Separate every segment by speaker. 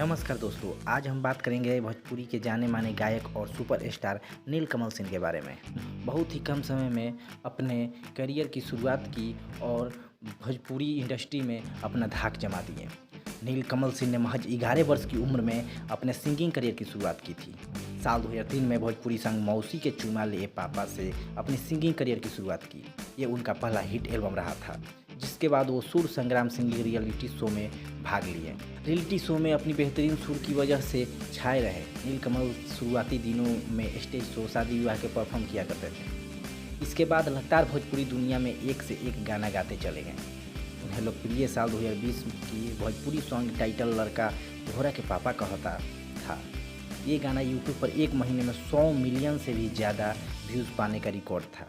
Speaker 1: नमस्कार दोस्तों, आज हम बात करेंगे भोजपुरी के जाने माने गायक और सुपरस्टार नीलकमल सिंह के बारे में। बहुत ही कम समय में अपने करियर की शुरुआत की और भोजपुरी इंडस्ट्री में अपना धाक जमा दिए। नीलकमल सिंह ने महज 11 वर्ष की उम्र में अपने सिंगिंग करियर की शुरुआत की थी। साल 2003 में भोजपुरी संग मौसी के चुमा लिए पापा से अपनी सिंगिंग करियर की शुरुआत की। ये उनका पहला हिट एल्बम रहा था, जिसके बाद वो सुर संग्राम सिंगिंग रियलिटी शो में भाग लिए। रियलिटी शो में अपनी बेहतरीन सुर की वजह से छाए रहे। नीलकमल शुरुआती दिनों में स्टेज शो, शादी विवाह के परफॉर्म किया करते थे। इसके बाद लगातार भोजपुरी दुनिया में एक से एक गाना गाते चले गए। उन्हें लोकप्रिय साल 2020 की भोजपुरी सॉन्ग टाइटल लड़का घोड़ा के पापा कहता था। ये गाना यूट्यूब पर एक महीने में 100 मिलियन से भी ज़्यादा व्यूज़ पाने का रिकॉर्ड था,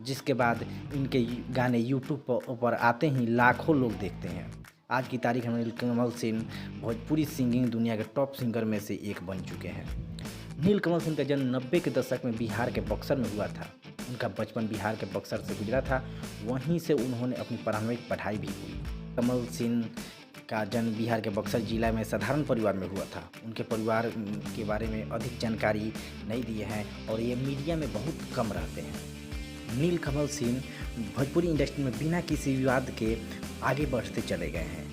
Speaker 1: जिसके बाद इनके गाने यूट्यूब पर आते ही लाखों लोग देखते हैं। आज की तारीख में नीलकमल सिंह भोजपुरी सिंगिंग दुनिया के टॉप सिंगर में से एक बन चुके हैं। नीलकमल सिंह का जन्म 90 के दशक में बिहार के बक्सर में हुआ था। उनका बचपन बिहार के बक्सर से गुजरा था। वहीं से उन्होंने अपनी प्रारंभिक पढ़ाई भी की। कमल सिंह का जन्म बिहार के बक्सर जिला में साधारण परिवार में हुआ था। उनके परिवार के बारे में अधिक जानकारी नहीं दिए हैं और ये मीडिया में बहुत कम रहते हैं। नीलकमल सिंह भोजपुरी इंडस्ट्री में बिना किसी विवाद के आगे बढ़ते चले गए हैं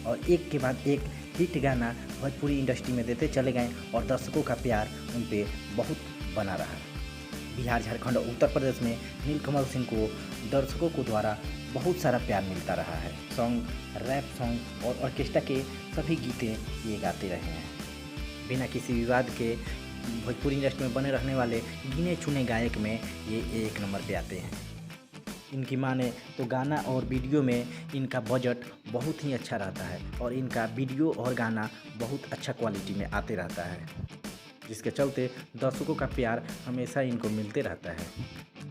Speaker 1: और एक के बाद एक हिट गाना भोजपुरी इंडस्ट्री में देते चले गए और दर्शकों का प्यार उन पे बहुत बना रहा। बिहार, झारखंड और उत्तर प्रदेश में नीलकमल सिंह को दर्शकों को द्वारा बहुत सारा प्यार मिलता रहा है। सॉन्ग, रैप सॉन्ग और ऑर्केस्ट्रा के सभी गीतें ये गाते रहे हैं। बिना किसी विवाद के भोजपुरी इंडस्ट्री में बने रहने वाले गिने चुने गायक में ये एक नंबर पे आते हैं। इनकी माने तो गाना और वीडियो में इनका बजट बहुत ही अच्छा रहता है और इनका वीडियो और गाना बहुत अच्छा क्वालिटी में आते रहता है, जिसके चलते दर्शकों का प्यार हमेशा इनको मिलते रहता है।